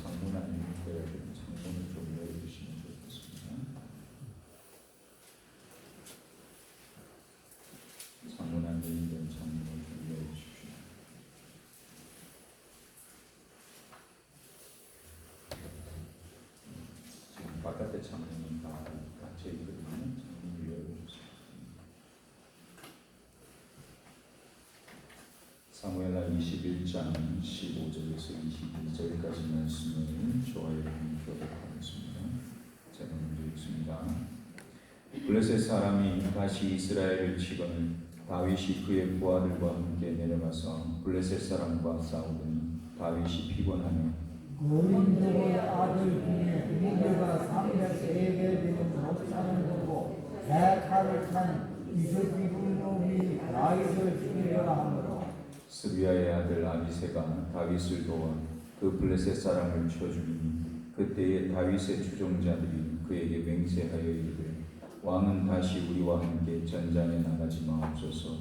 창문 안에 되어야 되는 창문을 좀 열어주시면 좋겠습니다. 창문 안에 있는 창문을 좀 열어주십시오. 지금 바깥에 창문이 다 닫혀 있거든요. 창문을 열어주세요. 사무엘하 21장 15절에서 22절까지 말씀을 좋아요 교독하겠습니다. 제가 먼저 읽습니다. 블레셋 사람이 다시 이스라엘을 치거늘 다윗이 그의 부하들과 함께 내려가서 블레셋 사람과 싸우더니 다윗이 피곤하며 고인들의 아들 중에 무게가 300세겔 되는 목사는 두고 내 칼을 탄 이스라엘 놈이 다윗을 죽이려 하므로 스비아의 아들 아비새가 다윗을 도와 그 블레셋 사람을 쳐 죽이니 그때에 다윗의 추종자들이 그에게 맹세하여 이르되 왕은 다시 우리와 함께 전장에 나가지 마옵소서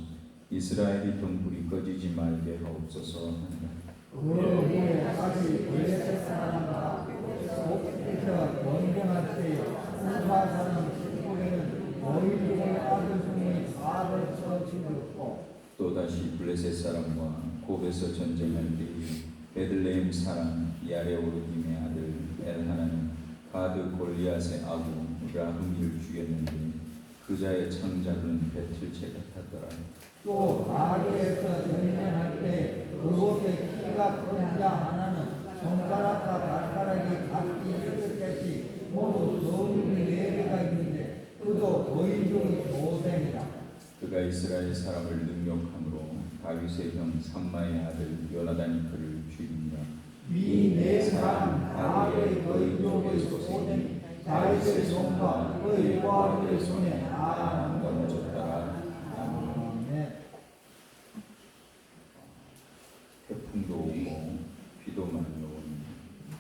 이스라엘이 등불이 꺼지지 말게 하옵소서 하니라. 그 후에 다시 블레셋 사람과 속에서 전쟁할 때에 우사 사람 시골에는 고인들의 아들 중에 칼을 쳐 죽였고 또다시 블레셋 사람과 곱에서 전쟁할 때에 베들레헴 사람 야레오르김의 아들 엘하나는 가드 골리앗의 아구 라흐미를 죽였는데 그 자의 창작은 배틀채 같았더라. 또 가드에서 전쟁할 때 그곳에 키가 큰 자 하나는 손가락과 발가락이 각기 8개씩 모두 성중이 4개가 있는데 그도 고인 중 도생이라. 그가 이스라엘 사람을 능욕함으로 다윗의 형 삼마의 아들 요나단이 그를 죽이니라. 이 네 사람 다윗의 거인 중의 소생이 다윗의 손과 그의 부하들의 손에 다 넘어졌더라. 아멘. 태풍도 오고 비도 많이 오니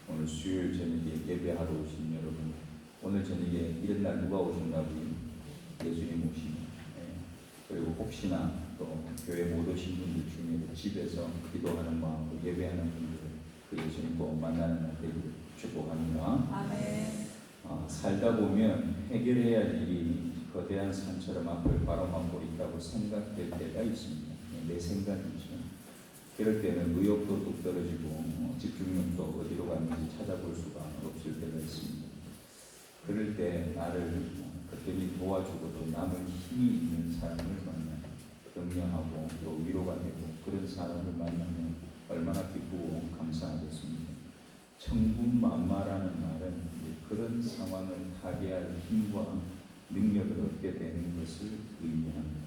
오늘 수요일 저녁에 예배하러 오신 여러분, 오늘 저녁에 이런 날 누가 오신다고요? 예수님 오시니. 그리고 혹시나 또 교회 못 오신 분들 중에 집에서 기도하는 마음으로 예배하는 분들 그 예수님 꼭 만나는 날 되기를 축복합니다. 아멘. 살다 보면 해결해야 할 일이 거대한 산처럼 앞을 바라보고 있다고 생각될 때가 있습니다. 내 생각이죠. 그럴 때는 의욕도 뚝 떨어지고 집중력도 어디로 갔는지 찾아볼 수가 없을 때가 있습니다. 그럴 때 나를 그때니 도와주고도 남을 힘이 있는 사람을 만나 격려하고 또 위로가 되고 그런 사람을 만나면 얼마나 기쁘고 감사하겠습니다. 천군만마라는 말은 그런 상황을 타개할 힘과 능력을 얻게 되는 것을 의미합니다.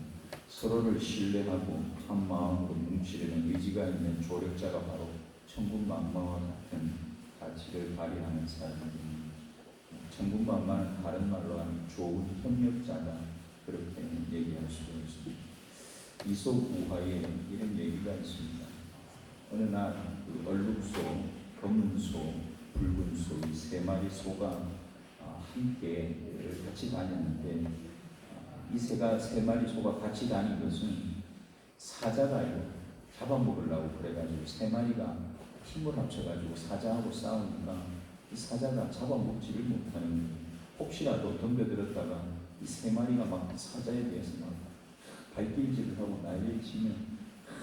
서로를 신뢰하고 한 마음으로 뭉치려는 의지가 있는 조력자가 바로 천군만마와 같은 가치를 발휘하는 사람입니다. 천군만마는 다른 말로 하면 좋은 협력자다, 그렇게 얘기할 수가 있습니다. 이솝 우화에 이런 얘기가 있습니다. 어느 날 그 얼룩소, 검은 소, 붉은 소 이 세 마리 소가 함께 같이 다녔는데 이 세 마리 소가 같이 다닌 것은 사자가요 잡아먹으려고 그래가지고 세 마리가 힘을 합쳐가지고 사자하고 싸우니까 이 사자가 잡아먹지를 못하는 거예요. 혹시라도 덤벼들었다가 이 세 마리가 막 사자에 대해서 막 발길질을 하고 난리를 치면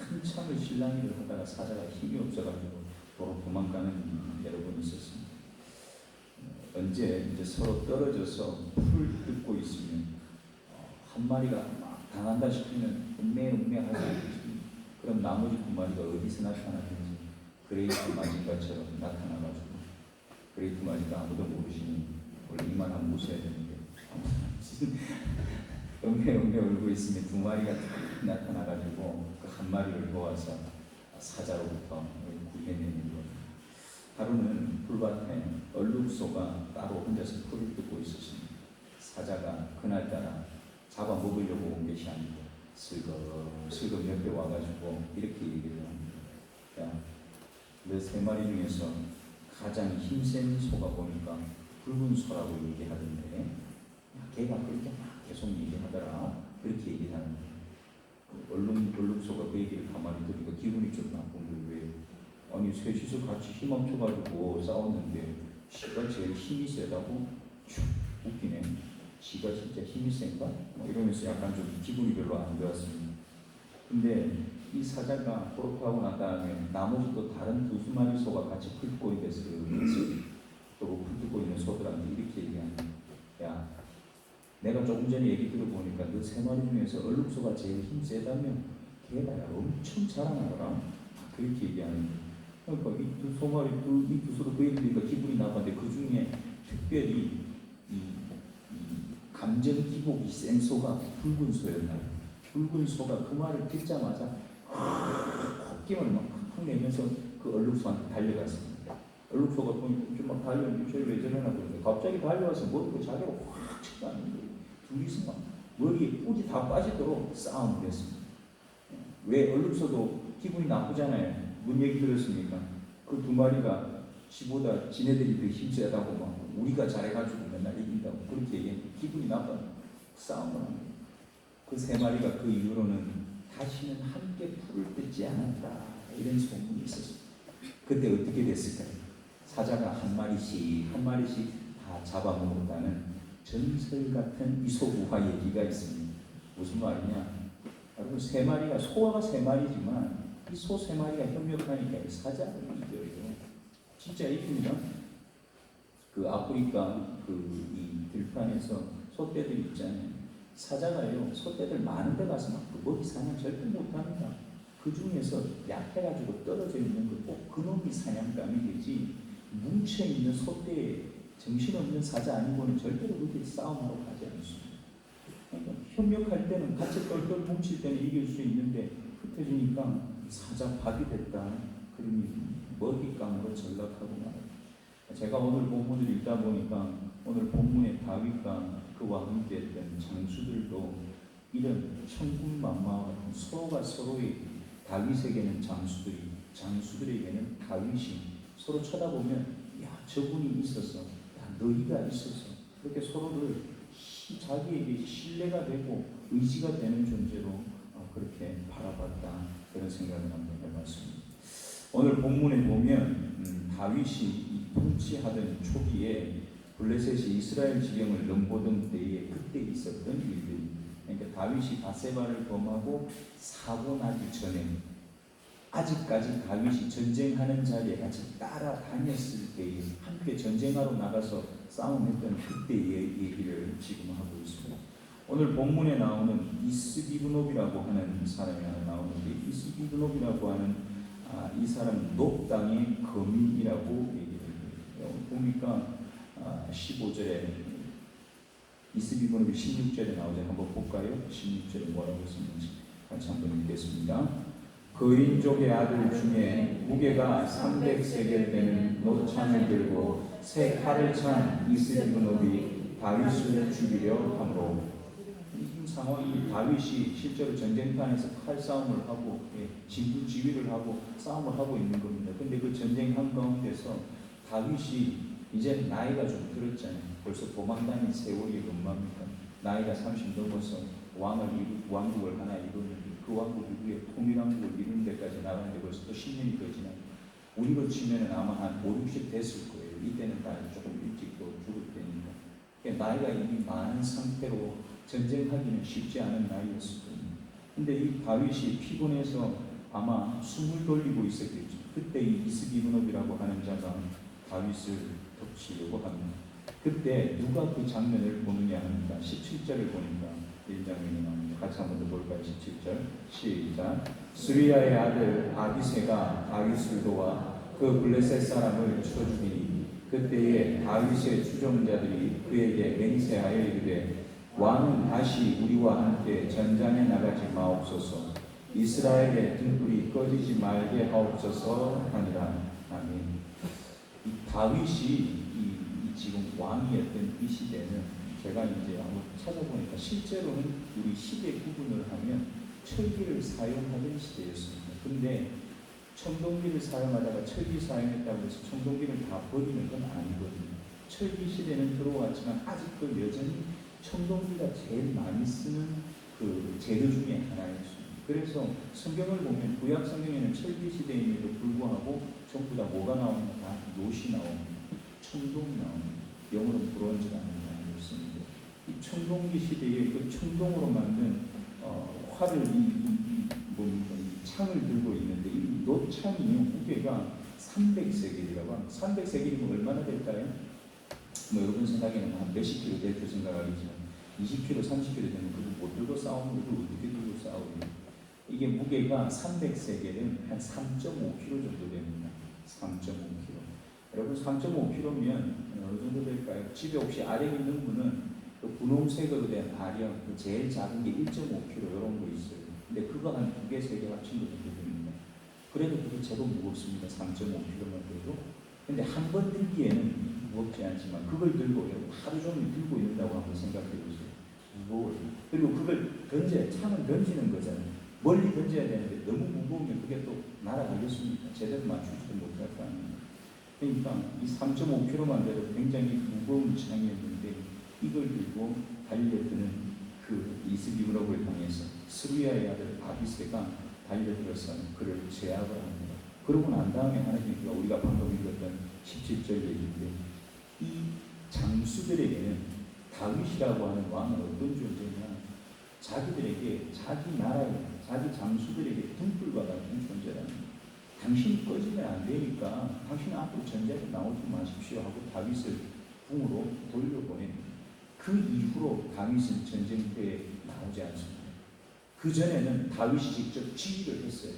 한참을 실랑이를 하다가 사자가 힘이 없어가지고 도로 도망가는 여러분이 있었습니다. 언제 이제 서로 떨어져서 풀 뜯고 있으면 한 마리가 막 당한다 싶으면 음매하고 그럼 나머지 두 마리가 어디서 나타나는지 그레이트 마징가처럼 나타나가지고 그레이트 마징가 아무도 모르시니 원래 이만한 무서워야 되는데 음매 울고 있으면 두 마리가 나타나가지고 그 한 마리를 도와서 사자로부터 구해내는 거예요. 하루는 풀밭에 얼룩소가 따로 혼자서 풀을 뜯고 있었습니다. 사자가 그날따라 잡아먹으려고 온 것이 아니고 슬금 옆에 와가지고 이렇게 얘기를 합니다. 야, 너 세 마리 중에서 가장 힘센 소가 보니까 붉은 소라고 얘기하던데 걔가 그렇게 막 계속 얘기하더라. 그렇게 얘기를 하는 거예요. 얼룩소가 그 얘기를 가만히 들으니까 기분이 좀 나쁜 거예요. 왜? 아니 셋이서 같이 힘 합쳐가지고 싸웠는데 지가 제일 힘이 세다고 쭉 웃기네. 지가 진짜 힘이 센가? 뭐 이러면서 약간 좀 기분이 별로 안 좋았습니다. 근데 이 사자가 그렇게 하고 난 다음에 나머지 또 다른 2마리 소가 같이 풀고 있어서 또 풀고 있는 소들한테 이렇게 얘기합니다. 야, 내가 조금 전에 얘기 들어보니까 너 3마리 중에서 얼룩소가 제일 힘 세다며 걔가 엄청 자랑하더라. 그렇게 얘기하는 거예요. 그러니까 이 2마리, 이 2소도 그 얘기니까 기분이 나빴는데 그 중에 특별히 이 감정 기복이 센 소가 붉은 소였나요? 붉은 소가 그 말을 듣자마자 콧김을 막 팍팍 내면서 그 얼룩소한테 달려갔습니다. 얼룩소가 보니까 막 달려오는데 저희 왜 저러나 그러는데 갑자기 달려와서 머리를 자기가 확 치고 하는 거예요. 둘이서 막 머리에 뿔이 다 빠지도록 싸움을 했습니다. 왜 얼룩소도 기분이 나쁘잖아요. 뭔 얘기 들었습니까? 그 2마리가 지보다 지네들이 더 힘세다고 막 우리가 잘해가지고 맨날 이긴다고 그렇게 얘기했는데 기분이 나빠 싸움을 한 거예요. 그 3마리가 그 이후로는 다시는 함께 풀을 뜯지 않았다 이런 소문이 있었어요. 그때 어떻게 됐을까요? 사자가 한 마리씩 다 잡아먹었다는 전설 같은 이소부화 얘기가 있습니다. 무슨 말이냐? 여러분 3마리가 소가 3마리지만 이 소 3마리가 협력하니까 사자를 이겨요. 진짜 이깁니다. 그 아프리카 이 들판에서 소떼들 있잖아요. 사자가요 소떼들 많은 데 가서 막 먹이 사냥 절대 못합니다. 그 중에서 약해가지고 떨어져 있는 거 꼭 그놈이 사냥감이 되지 뭉쳐 있는 소떼 정신없는 사자 아니고는 절대로 그렇게 싸움하러 가지 않습니다. 그러니까 협력할 때는 같이 똘똘 뭉칠 때는 이길 수 있는데 흩어지니까 사자 밥이 됐다. 그러니 먹잇감으로 전락하고 말아요. 제가 오늘 본문을 읽다 보니까 오늘 본문의 다윗과 그와 함께했던 장수들도 이런 천군만마와 같은 서로가 서로의 다윗에게는 장수들에게는 다윗이 서로 쳐다보면 야 저분이 있어서 야 너희가 있어서 그렇게 서로를 자기에게 신뢰가 되고 의지가 되는 존재로 그렇게 바라봤다 그런 생각을 한번 해봤습니다. 오늘 본문에 보면 다윗이 통치하던 초기에 블레셋이 이스라엘 지경을 넘보던 때에 그때 있었던 일들. 그러니까 다윗이 바세바를 범하고 사고 나기 전에 아직까지 다윗이 전쟁하는 자리에 같이 따라다녔을 때에 함께 전쟁하러 나가서 싸움했던 그때의 얘기를 지금 하고 있습니다. 오늘 본문에 나오는 이스비브노비라고 하는 사람이 하나 나오는데 이스비브노비라고 하는 이 사람은 높 땅의 거민이라고 얘기를 해요. 보니까 15절에 이스비브노비 16절에 나오죠. 한번 볼까요? 16절에 뭐라고 쓰는지 같이 한번 읽겠습니다. 거인족의 아들 중에 무게가 300세겔 되는 노창을 들고 새 칼을 찬 이스비브노비 다윗을 죽이려 함으로 이 상황이 다윗이 실제로 전쟁판에서 칼싸움을 하고 진두지휘를 하고 싸움을 하고 있는 겁니다. 근데 그 전쟁 한가운데서 다윗이 이제 나이가 좀 들었잖아요. 벌써 도망다닌 세월이 얼마입니까? 나이가 30 넘어서 왕국을 하나 이루는데 그 왕국 이후에 통일왕국을 이루는 데까지 나가는데 벌써 또 10년이 더 지나요. 우리로 치면 아마 한 5, 60 됐을 거예요. 이때는 다 조금 일찍 또 죽을 때니까. 그러니까 나이가 이미 많은 상태로 전쟁하기는 쉽지 않은 나이였을 겁니다. 근데 이 다윗이 피곤해서 아마 숨을 돌리고 있었겠죠. 그때 이 이스비브노비라고 하는 자가 다윗을 덮치려고 합니다. 그때 누가 그 장면을 보느냐 하니까 17절을 보니까 이 장면이 나옵니다. 같이 한번 더 볼까요? 17절 시작. 수리야의 아들 아비새가 다윗을 도와 그 블레셋 사람을 쳐 죽이니 그때에 다윗의 추종자들이 그에게 맹세하여 이르되 왕은 다시 우리와 함께 전장에 나가지 마옵소서. 이스라엘의 등불이 꺼지지 말게 하옵소서 하니라. 아멘. 이 다윗이 지금 왕이었던 이 시대는 제가 이제 한번 찾아보니까 실제로는 우리 시대 구분을 하면 철기를 사용하던 시대였습니다. 근데 청동기를 사용하다가 철기 사용했다고 해서 청동기를 다 버리는 건 아니거든요. 철기 시대는 들어왔지만 아직도 여전히 청동기가 제일 많이 쓰는 그 재료 중에 하나였습니다. 그래서 성경을 보면 구약 성경에는 철기 시대임에도 불구하고 전부 다 뭐가 나옵니까? 다 놋이 나옵니다. 청동이 나옵니다. 영어로 브론즈라는 말이 있습니다. 이 청동기 시대에 그 청동으로 만든 활을 이 창을 들고 있는데 이 놋창이 무게가 300세겔이라고 합니다. 300세겔이면 얼마나 될까요? 뭐 여러분 생각에는 한 몇십 킬로 될 줄 생각하겠지만 20킬로, 30킬로 되면 그거 못 들고 싸우면 그걸 어떻게 들고 싸우냐. 이게 무게가 300세겔은 한 3.5kg 정도 됩니다. 3.5kg. 여러분 3.5kg면 어느 정도 될까요? 집에 혹시 아령 있는 분은 그 분홍색으로 된 아령, 그 제일 작은 게 1.5kg 이런 거 있어요. 근데 그거 한 2개, 3개 합친 거 정도 됩니다. 그래도 그게 제법 무겁습니다. 3.5kg만 돼도. 근데 한 번 들기에는 무겁지 않지만 그걸 들고 하루 종일 들고 있는다고 한번 생각해 보세요. 무거워요. 그리고 그걸 창은 던지는 거잖아요. 멀리 던져야 되는데 너무 무거우면 그게 또 날아가겠습니까? 제대로 맞추지도 못할 거 아닙니까? 그러니까 이 3.5kg만 돼도 굉장히 무거운 창이었는데 이걸 들고 달려드는 그 이스기브락을 향해서 스루야의 아들 아비새가 달려들어서 그를 제압을 합니다. 그러고 난 다음에 하나님께서 우리가 방금 읽었던 17절 얘기인데 이 장수들에게는 다윗이라고 하는 왕은 어떤 존재냐? 자기들에게 자기 나라에 자기 장수들에게 등불과 같은 존재라는 거예요. 당신이 꺼지면 안 되니까 당신 앞으로 전쟁에 나오지 마십시오 하고 다윗을 궁으로 돌려보냅니다. 그 이후로 다윗은 전쟁터에 나오지 않습니다. 그 전에는 다윗이 직접 지휘를 했어요.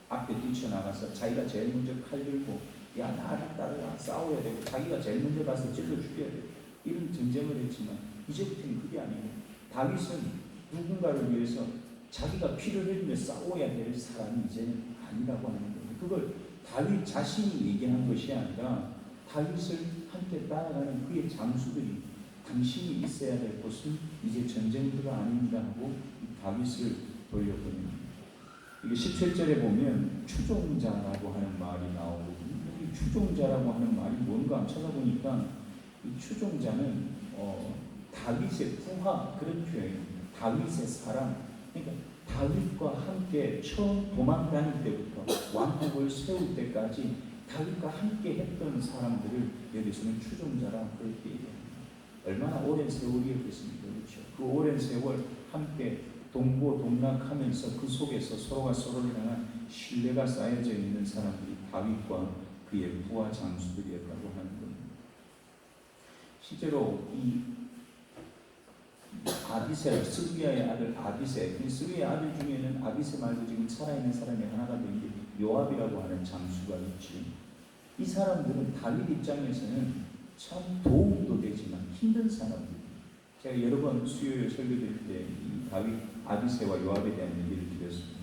앞에 뛰쳐나가서 자기가 제일 먼저 칼 들고 야 나를 따라와 싸워야 되고 자기가 제일 먼저 가서 찔러 죽여야 되고 이런 전쟁을 했지만 이제부터는 그게 아니고 다윗은 누군가를 위해서 자기가 피를 흘리며 싸워야 될 사람이 이제는 아니라고 하는 거예요. 그걸 다윗 자신이 얘기한 것이 아니라 다윗을 함께 따라가는 그의 장수들이 당신이 있어야 될 곳은 이제 전쟁터가 아닙니다 하고 다윗을 돌려보냅니다. 이게 17절에 보면 추종자라고 하는 말이 나오거든요. 이 추종자라고 하는 말이 뭔가 찾아보니까 이 추종자는 다윗의 부하 그런 표현입니다. 다윗의 사람. 그러니까 다윗과 함께 처음 도망 다닐 때부터 왕국을 세울 때까지 다윗과 함께 했던 사람들을 여기서는 추종자라 그렇게 얘기합니다. 얼마나 오랜 세월이었겠습니까? 그렇죠? 그 오랜 세월 함께 동고동락하면서 그 속에서 서로가 서로를 향한 신뢰가 쌓여져 있는 사람들이 다윗과 그의 부하 장수들이었다고 하는 겁니다. 실제로 이 아비새, 스루야의 아들 아비새, 스루야의 아들 중에는 아비새 말고 지금 살아있는 사람이 하나가 되는데 요압이라고 하는 장수가 있지. 이 사람들은 다윗 입장에서는 참 도움도 되지만 힘든 사람들. 제가 여러 번 수요일 설교드릴 때 이 다윗 아비새와 요압에 대한 얘기를 드렸습니다.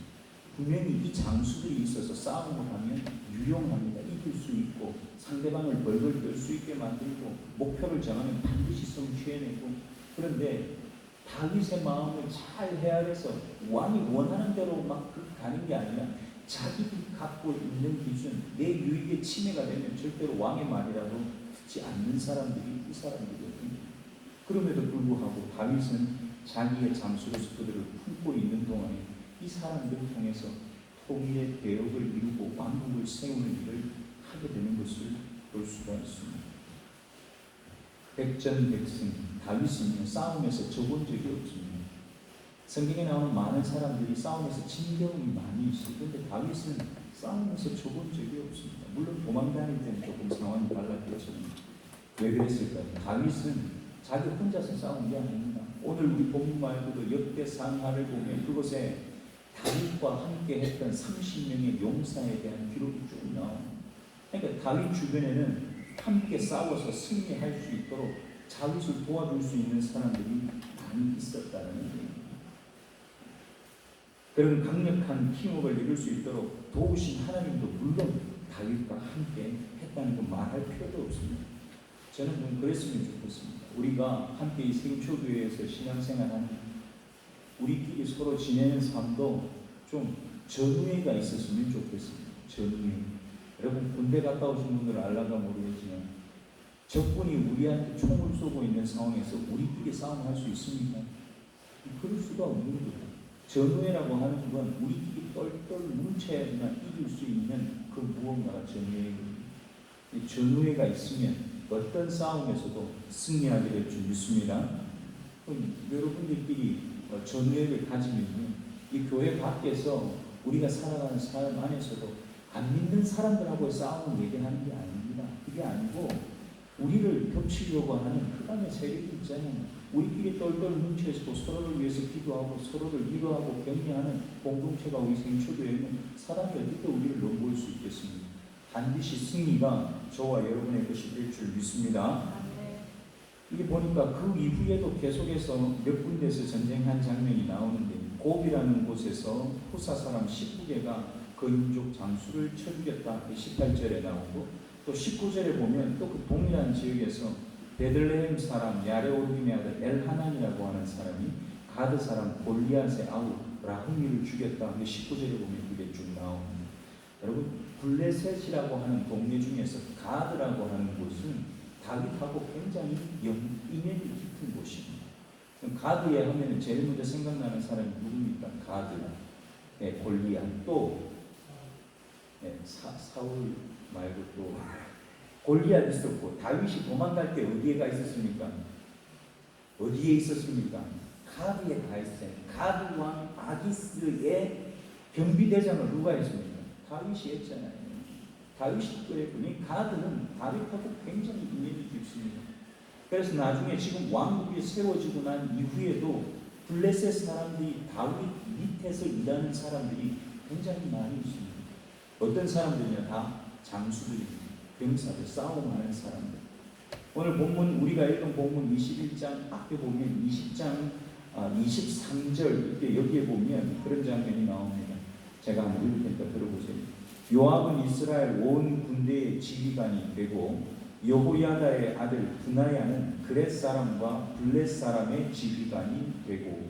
분명히 이 장수들이 있어서 싸움을 하면 유용합니다. 이길 수 있고 상대방을 벌벌 떨 수 있게 만들고 목표를 정하면 반드시 성취해내고 그런데 다윗의 마음을 잘 헤아려서 왕이 원하는 대로 막 가는 게 아니라 자기들이 갖고 있는 기준, 내 유익에 침해가 되면 절대로 왕의 말이라도 듣지 않는 사람들이 이 사람들이거든요. 그럼에도 불구하고 다윗은 자기의 장수로서 그들을 품고 있는 동안에 이 사람들을 통해서 통일의 대역을 이루고 왕국을 세우는 일을 하게 되는 것을 볼 수가 있습니다. 백전백승, 다윗은 싸움에서 져본 적이 없습니다. 성경에 나오는 많은 사람들이 싸움에서 진 경험이 많이 있어요. 그런데 다윗은 싸움에서 져본 적이 없습니다. 물론 도망 다닐 때는 조금 상황이 달라졌지만 왜 그랬을까요? 다윗은 자기 혼자서 싸운 게 아닙니다. 오늘 우리 본문 말고도 역대상하를 보면 그곳에 다윗과 함께 했던 30명의 용사에 대한 기록이 쭉 나옵니다. 그러니까 다윗 주변에는 함께 싸워서 승리할 수 있도록 다윗을 도와줄 수 있는 사람들이 많이 있었다는 얘기입니다. 그런 강력한 팀워크를 이룰 수 있도록 도우신 하나님도 물론 다윗과 함께 했다는 거 말할 필요도 없습니다. 저는 좀 그랬으면 좋겠습니다. 우리가 함께 이 생초교회에서 신앙생활하는 우리끼리 서로 지내는 삶도 좀 전우회가 있었으면 좋겠습니다. 전우회. 여러분 군대 갔다 오신 분들은 알란가 모르겠지만 적군이 우리한테 총을 쏘고 있는 상황에서 우리끼리 싸움할 수 있습니까? 그럴 수가 없는 거예요. 전우회라고 하는 건 우리끼리 똘똘 뭉쳐야지만 이길 수 있는 그 무언가가 전우회거든요. 이 전우회가 있으면 어떤 싸움에서도 승리하게 될 줄 믿습니다. 여러분들끼리 전우회를 가지면 이 교회 밖에서 우리가 살아가는 삶 안에서도 안 믿는 사람들하고 싸움을 얘기하는 게 아닙니다. 그게 아니고 우리를 겹치려고 하는 흑암의 세력이 있잖아요. 우리끼리 똘똘 뭉쳐있고 서로를 위해서 기도하고 서로를 위로하고 격려하는 공동체가 우리 생초교회는 사람이 어떻게 우리를 넘볼 수 있겠습니까? 반드시 승리가 저와 여러분의 것이 될 줄 믿습니다. 이게 보니까 그 이후에도 계속해서 몇 군데에서 전쟁한 장면이 나오는데 곱이라는 곳에서 후사 사람 19개가 그 민족 장수를 쳐 죽였다. 18절에 나오고 또 19절에 보면 또 그 동일한 지역에서 베들레헴 사람 야레오림의 아들 엘하난이라고 하는 사람이 가드 사람 골리앗의 아우 라흐미를 죽였다. 19절에 보면 그게 쭉 나옵니다. 여러분 블레셋이라고 하는 동네 중에서 가드라고 하는 곳은 다윗하고 굉장히 인연이 깊은 곳입니다. 가드에 하면 제일 먼저 생각나는 사람이 누굽니까? 가드, 골리앗, 또 사울 말고 또 골리앗 있었고 다윗이 도망갈 때 어디에 가 있었습니까? 어디에 있었습니까? 가드에 가 있어요. 가드 왕 아기스의 경비대장을 누가 했습니까? 다윗이 했잖아요. 다윗이 그랬더니 가드는 다윗하고 굉장히 인연이 깊습니다. 그래서 나중에 지금 왕국이 세워지고 난 이후에도 블레셋 사람들이 다윗 밑에서 일하는 사람들이 굉장히 많이 있습니다. 어떤 사람들이냐? 다 장수들입니다. 병사들, 싸움하는 사람들. 오늘 본문 우리가 읽은 본문 21장 앞에 보면 20장 23절 이때 여기에 보면 그런 장면이 나옵니다. 제가 한번 읽을 테니까 들어보세요. 요압은 이스라엘 온 군대의 지휘관이 되고 여호야다의 아들 브나야는 그렛 사람과 블렛 사람의 지휘관이 되고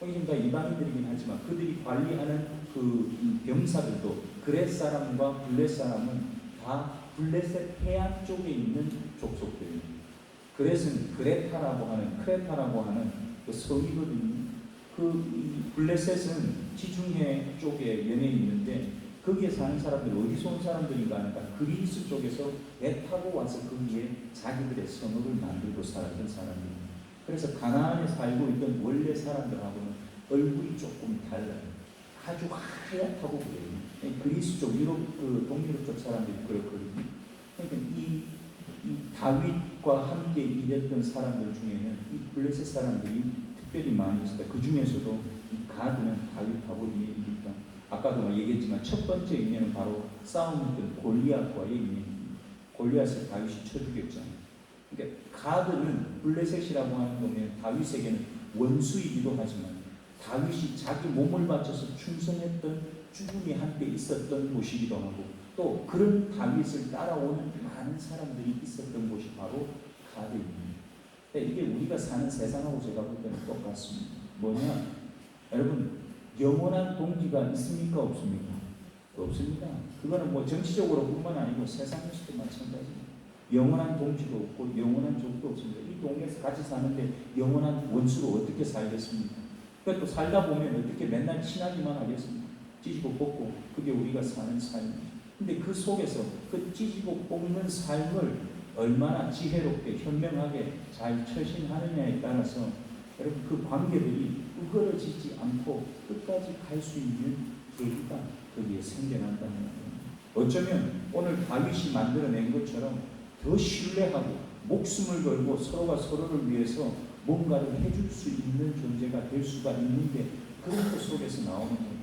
여기 지금 다 이방인들이긴 하지만 그들이 관리하는 그 병사들도 그렛 사람과 블렛 사람은 다 블레셋 해안 쪽에 있는 족속들입니다. 그렛은 크레타라고 하는 그 성이거든요. 그 블레셋은 지중해 쪽에 연해 있는데 거기에 사는 사람들이 어디서 온 사람들인가 하니까 그리스 쪽에서 배 타고 와서 거기에 자기들의 성읍을 만들고 살았던 사람입니다. 그래서 가나안에 살고 있던 원래 사람들하고는 얼굴이 조금 달라요. 아주 하얗다고 그래요. 그리스 쪽, 유럽, 동유럽 쪽 사람들이 그렇거든요. 그러니까 이 다윗과 함께 일했던 사람들 중에는 이 블레셋 사람들이 특별히 많이 있었다. 그 중에서도 이 가드는 다윗하고 인연이니까 아까도 얘기했지만 첫 번째 인연은 바로 싸움했던 골리앗과의 인연입니다. 골리앗을 다윗이 쳐 죽였잖아요. 그러니까 가드는 블레셋이라고 하는 동네 다윗에게는 원수이기도 하지만 다윗이 자기 몸을 바쳐서 충성했던 죽음이 한때 있었던 곳이기도 하고 또 그런 다윗을 따라오는 많은 사람들이 있었던 곳이 바로 가드입니다. 이게 우리가 사는 세상하고 제가 볼 때는 똑같습니다. 뭐냐? 여러분 영원한 동기가 있습니까? 없습니까? 없습니다. 그거는 뭐 정치적으로 뿐만 아니고 세상에서도 마찬가지입니다. 영원한 동지도 없고 영원한 적도 없습니다. 이 동네에서 같이 사는데 영원한 원수로 어떻게 살겠습니까? 그러니까 또 살다 보면 어떻게 맨날 친하기만 하겠습니까? 찢고 뽑고 그게 우리가 사는 삶입니다. 근데 그 속에서 그 찢고 뽑는 삶을 얼마나 지혜롭게 현명하게 잘 처신하느냐에 따라서 여러분 그 관계들이 으그러지지 않고 끝까지 갈 수 있는 계기가 거기에 생겨난다는 거예요. 어쩌면 오늘 다윗이 만들어낸 것처럼 더 신뢰하고 목숨을 걸고 서로가 서로를 위해서 뭔가를 해줄 수 있는 존재가 될 수가 있는데 그런 것 속에서 나오는 거예요.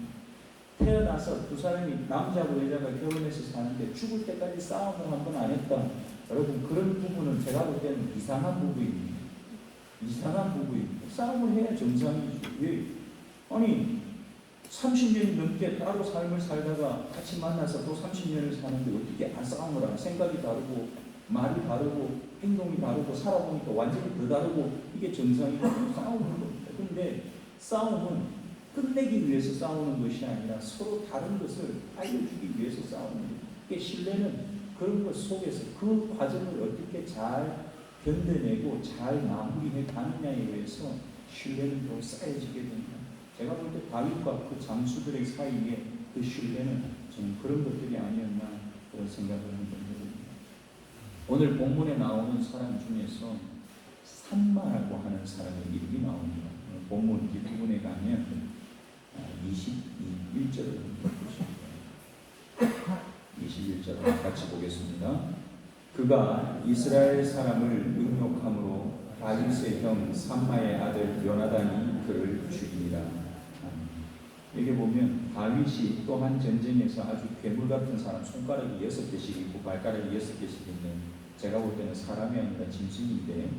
태어나서 두 사람이 남자고 여자가 결혼해서 사는데 죽을 때까지 싸움을 한 번 안 했다. 여러분 그런 부분은 제가 볼 때는 이상한 부부입니다. 이상한 부부입니다. 싸움을 해야 정상이죠. 왜? 아니 30년이 넘게 따로 삶을 살다가 같이 만나서 또 30년을 사는데 어떻게 안 싸움을 하나? 생각이 다르고 말이 다르고 행동이 다르고 살아보니까 완전히 더 다르고 이게 정상이고 싸우는 겁니다. 그런데 싸움은 끝내기 위해서 싸우는 것이 아니라 서로 다른 것을 알려주기 위해서 싸우는 거예요. 이게 신뢰는 그런 것 속에서 그 과정을 어떻게 잘 견뎌내고 잘 마무리해 가느냐에 의해서 신뢰는 더 쌓여지게 됩니다. 제가 볼 때 다윗과 그 장수들의 사이에 그 신뢰는 저는 그런 것들이 아니었나 그런 생각을 합니다. 오늘 본문에 나오는 사람 중에서 산마라고 하는 사람의 이름이 나옵니다. 본문 뒷부분에 가면 21절을 보시면 21절을 같이 보겠습니다. 그가 이스라엘 사람을 능욕함으로 다윗의 형 산마의 아들 요나단이 그를 죽이니라. 여기 보면 다윗이 또한 전쟁에서 아주 괴물 같은 사람, 손가락이 6개씩 있고 발가락이 6개씩 있는, 제가 볼 때는 사람이 아니라 짐승인데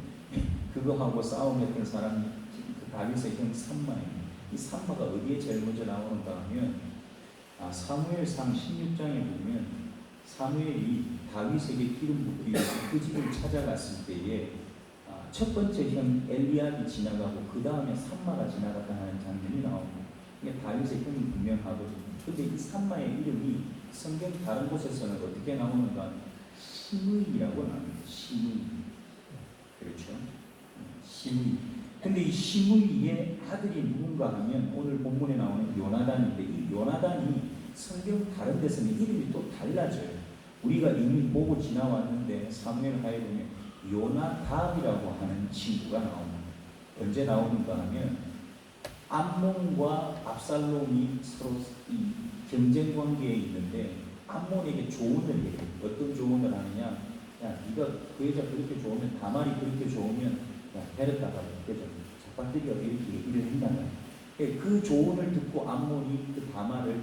그거하고 싸움했던 사람이 그 다윗의 형 산마입니다. 이 산마가 어디에 제일 먼저 나오는가 하면 사무엘상 16장에 보면 사무엘이 다윗에게 기름 붓기 위해서 그 집을 찾아갔을 때에 첫 번째 형 엘리압이 지나가고 그 다음에 산마가 지나갔다 하는 장면이 나옵니다. 이게 다윗의 형이 분명하거든요. 근데 이 산마의 이름이 성경 다른 곳에서는 어떻게 나오는가? 시므이라고 나옵니다. 시므이. 그렇죠? 시므이. 근데 이 시므이의 아들이 누군가 하면 오늘 본문에 나오는 요나단인데, 이 요나단이 성경 다른 데서는 이름이 또 달라져요. 우리가 이미 보고 지나왔는데 사무엘 하에 보면 요나답이라고 하는 친구가 나옵니다. 언제 나오는가 하면 암몬과 압살롬이 서로 이 경쟁 관계에 있는데 암몬에게 조언을 해요. 어떤 조언을 하느냐? 야, 네가 그 여자 그렇게 좋으면, 다말이 그렇게 좋으면 야, 데렸다가 그죠? 잡아들여 이렇게 얘기를 한다는. 그 조언을 듣고 암몬이 그 다말을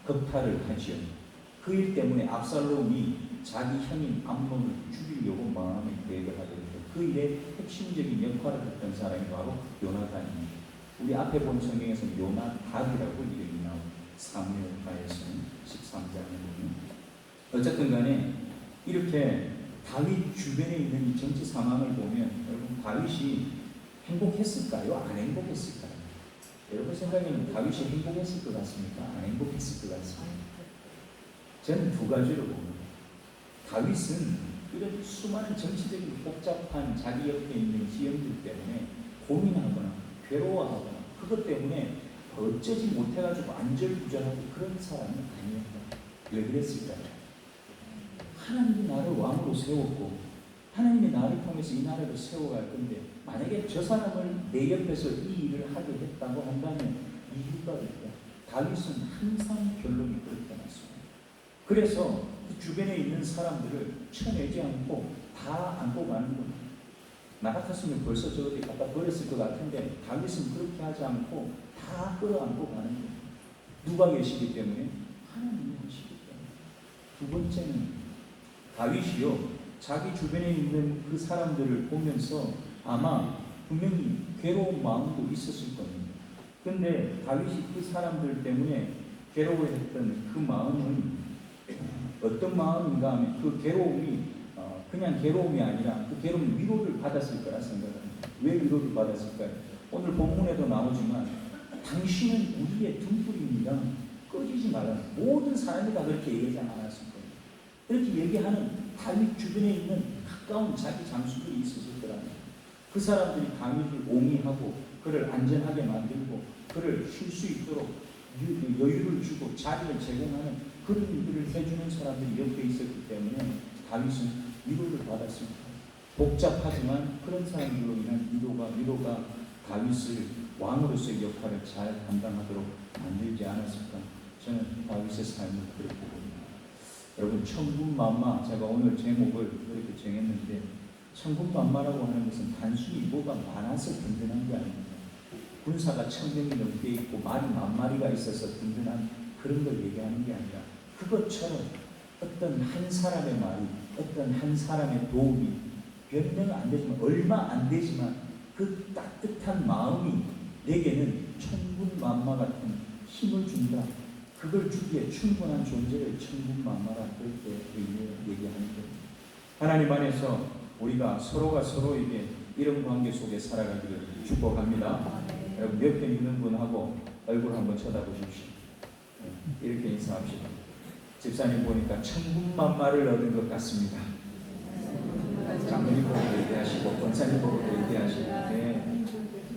겁탈을 하지요. 그 일 때문에 압살롬이 자기 형인 암몬을 죽이려고 마음에 계획을 하게 됩니다. 그 일에 핵심적인 역할을 했던 사람이 바로 요나단입니다. 우리 앞에 본 성경에서는 요나답이라고 이름이 나옵니다. 사무엘하에서는 13장에 보면. 어쨌든 간에 이렇게 다윗 주변에 있는 이 정치 상황을 보면 여러분, 다윗이 행복했을까요? 안 행복했을까요? 여러분 생각에는 다윗이 행복했을 것 같습니까? 안 행복했을 것 같습니까? 저는 두 가지로 봅니다. 다윗은 이런 수많은 정치적인 복잡한 자기 옆에 있는 지형들 때문에 고민하거나 괴로워하거나 그것 때문에 어쩌지 못해가지고 안절부절하고 그런 사람은 아니었다. 왜 그랬을까요? 하나님이 나를 왕으로 세웠고 하나님이 나를 통해서 이 나라를 세워갈 건데 만약에 저 사람을 내 옆에서 이 일을 하게 했다고 한다면 이유가 있다. 다윗은 항상 결론이 그렇게 났습니다. 그래서 그 주변에 있는 사람들을 쳐내지 않고 다 안고 가는 겁니다. 나 같았으면 벌써 저기 갖다 버렸을 것 같은데 다윗은 그렇게 하지 않고 다 끌어안고 가는 거예요. 누가 계시기 때문에? 하나님이 계시기 때문에. 두 번째는 다윗이요, 자기 주변에 있는 그 사람들을 보면서 아마 분명히 괴로운 마음도 있었을 겁니다. 그런데 다윗이 그 사람들 때문에 괴로워했던 그 마음은 어떤 마음인가 하면 그 괴로움이 그냥 괴로움이 아니라 그 괴로움이 위로를 받았을 거라 생각합니다. 왜 위로를 받았을까요? 오늘 본문에도 나오지만 당신은 우리의 등불입니다. 꺼지지 말라. 모든 사람이 다 그렇게 얘기하지 않았을 거예요. 그렇게 얘기하는 다윗 주변에 있는 가까운 자기 장수들이 있었을 거랍니다. 그 사람들이 다윗을 옹이하고 그를 안전하게 만들고 그를 쉴 수 있도록 여유를 주고 자리를 제공하는 그런 일들을 해주는 사람들이 옆에 있었기 때문에 다윗은 위로를 받았습니다. 복잡하지만 그런 사람들로 인한 위로가 다윗을 왕으로서의 역할을 잘 감당하도록 만들지 않았을까. 저는 다윗의 삶을 그렇게 봅니다. 여러분, 천군만마, 제가 오늘 제목을 그렇게 정했는데 천군만마라고 하는 것은 단순히 뭐가 많아서 든든한 게 아닙니다. 군사가 1000명이 넘게 있고 말이 10,000마리가 있어서 든든한 그런 걸 얘기하는 게 아니라 그것처럼 어떤 한 사람의 말이, 어떤 한 사람의 도움이 몇 명 안 되지만 얼마 안 되지만 그 따뜻한 마음이 내게는 천군만마 같은 힘을 준다. 그걸 주기에 충분한 존재를 천군만마라 그렇게 얘기하는 겁니다. 하나님 안에서 우리가 서로가 서로에게 이런 관계 속에 살아가기를 축복합니다. 여러분 옆에 있는 분하고 얼굴 한번 쳐다보십시오. 이렇게 인사합시다. 집사님 보니까 천군만마를 얻은 것 같습니다. 장로님 보고 얘기하시고 권사님 보고 얘기하시고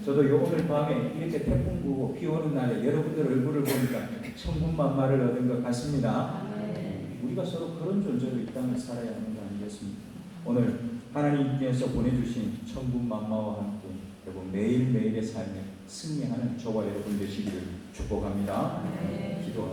저도 요 오늘 밤에 이렇게 태풍 부고 비 오는 날에 여러분들 얼굴을 보니까 천군만마를 얻은 것 같습니다. 우리가 서로 그런 존재로 이 땅을 살아야 하는 거 아니겠습니까? 오늘 하나님께서 보내주신 천군만마와 함께 여러분 매일매일의 삶에 승리하는 저와 여러분 되시기를 축복합니다. 기도합니다.